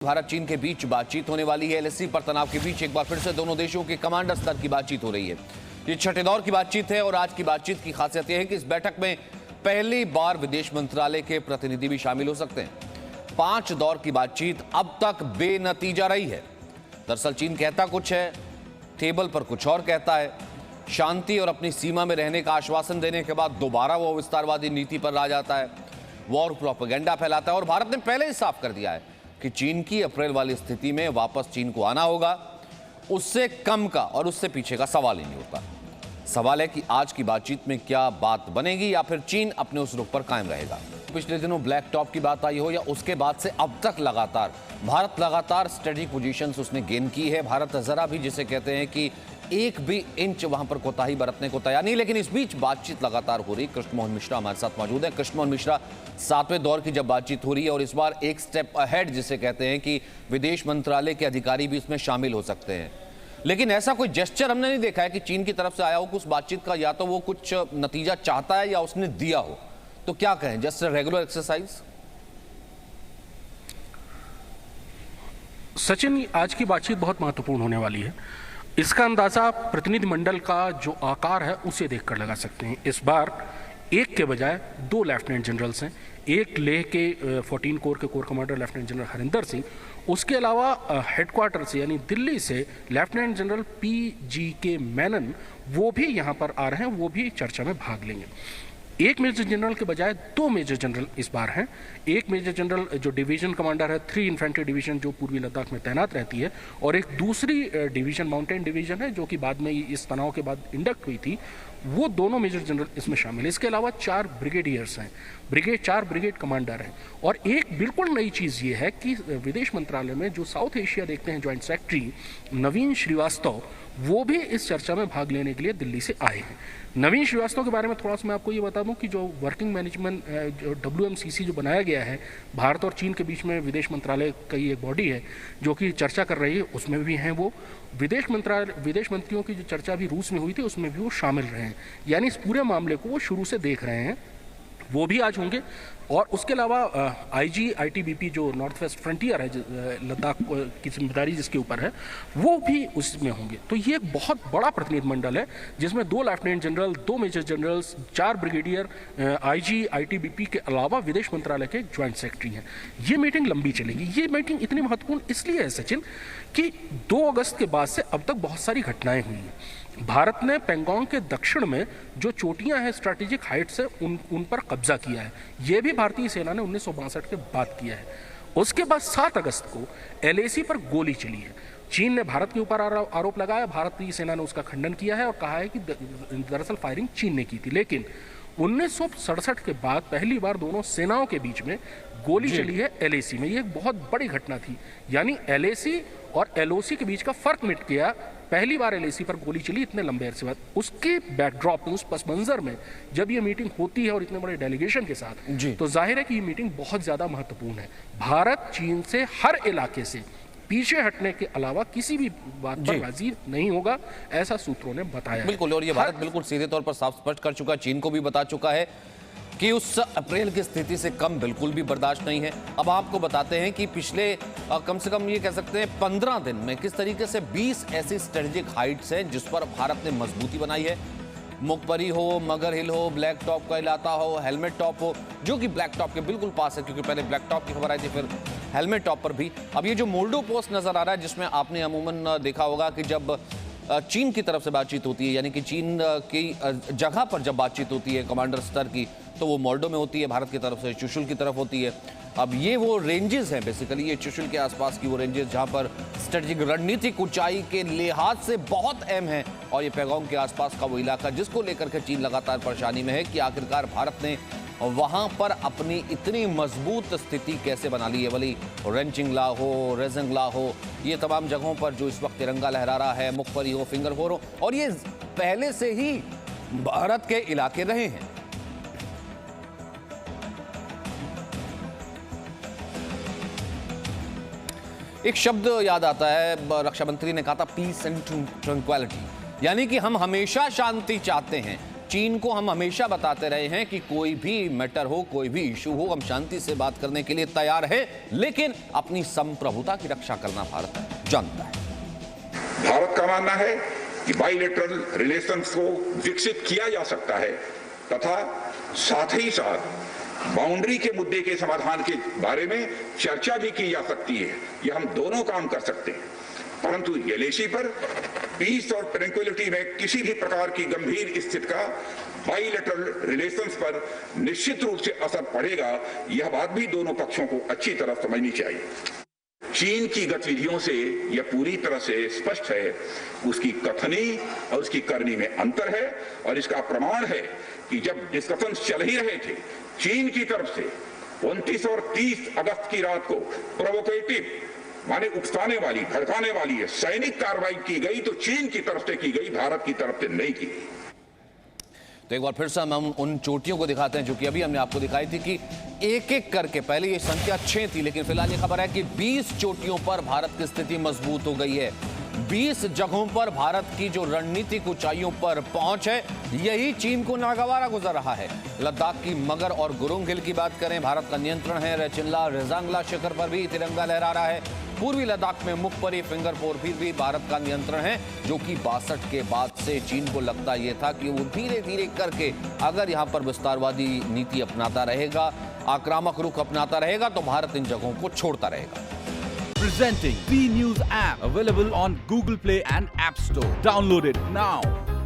भारत चीन के बीच बातचीत होने वाली है। एलएसी पर तनाव के बीच एक बार फिर से दोनों देशों के कमांडर स्तर की बातचीत हो रही है। ये छठे दौर की बातचीत है और आज की बातचीत की खासियत यह है कि इस बैठक में पहली बार विदेश मंत्रालय के प्रतिनिधि भी शामिल हो सकते हैं। 5 दौर की बातचीत अब तक बेनतीजा रही है। दरअसल चीन कहता कुछ है, टेबल पर कुछ और कहता है। शांति और अपनी सीमा में रहने का आश्वासन देने के बाद दोबारा वो विस्तारवादी नीति पर आ जाता है, वॉर प्रोपेगेंडा फैलाता है। और भारत ने पहले ही साफ कर दिया है कि चीन की अप्रैल वाली स्थिति में वापस चीन को आना होगा। उससे कम का और उससे पीछे का सवाल ही नहीं होता। सवाल है कि आज की बातचीत में क्या बात बनेगी या फिर चीन अपने उस रुख पर कायम रहेगा। पिछले दिनों ब्लैक टॉप की बात आई हो या उसके बाद से अब तक भारत लगातार स्ट्रेटेजिक पोजीशंस उसने गेन की है। भारत जरा भी जिसे कहते हैं कि एक भी इंच वहां पर कोताही बरतने को तैयार नहीं। लेकिन इस बीच बातचीत लगातार हो रही। कृष्ण मोहन मिश्रा हमारे साथ मौजूद है। कृष्ण मोहन मिश्रा, 7वें दौर की जब बातचीत हो रही है और इस बार एक स्टेप अहेड जिसे कहते हैं कि विदेश मंत्रालय के अधिकारी भी इसमें शामिल हो सकते हैं, लेकिन ऐसा कोई जेस्चर हमने नहीं देखा है कि चीन की तरफ से आया हो कि उस बातचीत का या तो वो कुछ नतीजा चाहता है या उसने दिया हो। तो क्या कहें, जस्ट रेगुलर एक्सरसाइज? सचिन, आज की बातचीत बहुत महत्वपूर्ण होने वाली है। इसका अंदाजा प्रतिनिधि मंडल का जो आकार है उसे देखकर लगा सकते हैं। इस बार एक के बजाय 2 लेफ्टिनेंट जनरल्स हैं। एक लेह के 14 कोर के core commander lieutenant general Harinder Singh, उसके अलावा हेडक्वार्टर से यानी दिल्ली से लेफ्टिनेंट जनरल PGK मेनन, वो भी यहाँ पर आ रहे हैं, वो भी चर्चा में भाग लेंगे। एक मेजर जनरल के बजाय 2 मेजर जनरल इस बार हैं। एक मेजर जनरल जो डिवीजन कमांडर है 3 इन्फेंट्री डिवीजन जो पूर्वी लद्दाख में तैनात रहती है, और एक दूसरी डिवीजन माउंटेन डिवीजन है जो कि बाद में इस तनाव के बाद इंडक्ट हुई थी। वो दोनों मेजर जनरल इसमें शामिल है। इसके अलावा 4 ब्रिगेडियर्स हैं, 4 ब्रिगेड कमांडर हैं। और एक बिल्कुल नई चीज़ ये है कि विदेश मंत्रालय में जो साउथ एशिया देखते हैं ज्वाइंट सेक्रेटरी नवीन श्रीवास्तव, वो भी इस चर्चा में भाग लेने के लिए दिल्ली से आए हैं। नवीन श्रीवास्तव के बारे में थोड़ा सा मैं आपको ये बता दूं कि जो वर्किंग मैनेजमेंट जो WMCC जो बनाया गया है भारत और चीन के बीच में, विदेश मंत्रालय का ये एक बॉडी है जो कि चर्चा कर रही है, उसमें भी हैं वो। विदेश मंत्रियों की जो चर्चा भी रूस में हुई थी उसमें भी वो शामिल रहे हैं। यानी इस पूरे मामले को वो शुरू से देख रहे हैं, वो भी आज होंगे। और उसके अलावा IG ITBP जो नॉर्थ वेस्ट फ्रंटियर है लद्दाख की जिम्मेदारी जिसके ऊपर है, वो भी उसमें होंगे। तो ये एक बहुत बड़ा प्रतिनिधि मंडल है जिसमें 2 lieutenant general, 2 major generals, 4 brigadier, IG ITBP के अलावा विदेश मंत्रालय के ज्वाइंट सेक्रेटरी हैं। ये मीटिंग लंबी चलेगी। ये मीटिंग इतनी महत्वपूर्ण इसलिए है सचिन कि 2 अगस्त के बाद से अब तक बहुत सारी घटनाएं हुई हैं। भारत ने पेंगोंग के दक्षिण में जो चोटियां हैं स्ट्रैटेजिक हाइट्स है उन पर कब्जा किया है। यह भी भारतीय सेना ने 1962 के बाद किया है। उसके बाद 7 अगस्त को LAC पर गोली चली है। चीन ने भारत के ऊपर आरोप लगाया, भारतीय सेना ने उसका खंडन किया है और कहा है कि दरअसल फायरिंग चीन ने की थी। लेकिन 1967 के बाद पहली बार दोनों सेनाओं के बीच में गोली चली है LAC में। ये एक बहुत बड़ी घटना थी। यानी LAC और LOC के बीच का फर्क मिट गया। पहली बार LAC पर गोली चली इतने लंबे अरसे बाद। उसके बैकड्रॉप में, उस पस मंजर में जब ये मीटिंग होती है और इतने बड़े डेलीगेशन के साथ, तो जाहिर है कि ये मीटिंग बहुत ज्यादा महत्वपूर्ण है। भारत चीन से हर इलाके से पीछे हटने के अलावा किसी भी बात पर राजी नहीं होगा, ऐसा सूत्रों ने बताया। बिल्कुल, और ये भारत बिल्कुल सीधे तौर पर साफ स्पष्ट कर चुका है, चीन को भी बता चुका है कि उस अप्रैल की स्थिति से कम बिल्कुल भी बर्दाश्त नहीं है। अब आपको बताते हैं कि पिछले कम से कम ये कह सकते हैं 15 दिन में किस तरीके से 20 ऐसी स्ट्रेटेजिक हाइट्स हैं जिस पर भारत ने मजबूती बनाई है। मुखपरी हो, मगर हिल हो, ब्लैक टॉप का इलाका हो, हेलमेट टॉप हो, जो कि ब्लैक टॉप के बिल्कुल पास है, क्योंकि पहले ब्लैक टॉप की खबर आई थी, फिर हेलमेट टॉप पर भी। अब ये जो मोल्डो पोस्ट नजर आ रहा है जिसमें आपने अमूमन देखा होगा कि जब चीन की तरफ से बातचीत होती है, यानी कि चीन की जगह पर जब बातचीत होती है कमांडर स्तर की, तो वो मोल्डो में होती है, भारत की तरफ से चुशुल की तरफ होती है। अब ये वो रेंजेस हैं बेसिकली, ये चुशुल के आसपास की वो रेंजेस जहां पर स्ट्रेटेजिक रणनीतिक ऊंचाई के लिहाज से बहुत अहम है। और ये पैगोंग के आसपास का वो इलाका जिसको लेकर के चीन लगातार परेशानी में है कि आखिरकार भारत ने वहां पर अपनी इतनी मजबूत स्थिति कैसे बना ली है। भली रेंचिंगला हो, रेजिंगला हो, ये तमाम जगहों पर जो इस वक्त तिरंगा लहरा रहा है, मुखपरी हो, फिंगर फोर हो, और ये पहले से ही भारत के इलाके रहे हैं। एक शब्द याद आता है, रक्षा मंत्री ने कहा था पीस एंड ट्रंक्विलिटी, यानी कि हम हमेशा शांति चाहते हैं, चीन को हम हमेशा बताते रहे हैं कि कोई भी मैटर हो, कोई भी इशू हो, हम शांति से बात करने के लिए तैयार है, लेकिन अपनी संप्रभुता की रक्षा करना भारत जानता है। भारत का मानना है कि बाइलेटरल रिलेशंस को विकसित किया जा सकता है तथा साथ ही साथ बाउंड्री के मुद्दे के समाधान के बारे में चर्चा भी की जा सकती है। यह हम दोनों काम कर सकते हैं, परंतु एलएसी पर पीस और ट्रैंक्विलिटी में किसी भी प्रकार की गंभीर स्थिति का बाइलेटरल रिलेशंस पर निश्चित रूप से असर पड़ेगा। यह बात भी दोनों पक्षों को अच्छी तरह समझनी चाहिए। चीन की गतिविधियों से यह पूरी तरह से स्पष्ट है, उसकी कथनी और उसकी करनी में अंतर है, और इसका प्रमाण है कि जब डिस्कशन चल ही रहे थे, चीन की तरफ से 29 और 30 अगस्त की रात को प्रोवोकेटिव माने उकसाने वाली, भड़काने वाली सैनिक कार्रवाई की गई, तो चीन की तरफ से की गई, भारत की तरफ से नहीं की गई। तो एक बार फिर से हम उन चोटियों को दिखाते हैं जो कि अभी हमने आपको दिखाई थी कि एक एक करके, पहले ये संख्या 6 थी, लेकिन फिलहाल ये खबर है कि 20 चोटियों पर भारत की स्थिति मजबूत हो गई है। 20 जगहों पर भारत की जो रणनीतिक ऊंचाइयों पर पहुंच है, यही चीन को नागवारा गुजर रहा है। लद्दाख की मगर और गुरुंग हिल की बात करें, भारत का नियंत्रण है। रेचिनला रेजांगला शिखर पर भी तिरंगा लहरा रहा है। पूर्वी लद्दाख में मुखपरी फिंगरपोर भी भारत का नियंत्रण है, जो कि 62 के बाद से चीन को लगता यह था कि वो धीरे धीरे करके अगर यहां पर विस्तारवादी नीति अपनाता रहेगा, आक्रामक रुख अपनाता रहेगा, तो भारत इन जगहों को छोड़ता रहेगा। Presenting V News app, available on Google Play and App Store. Download it now.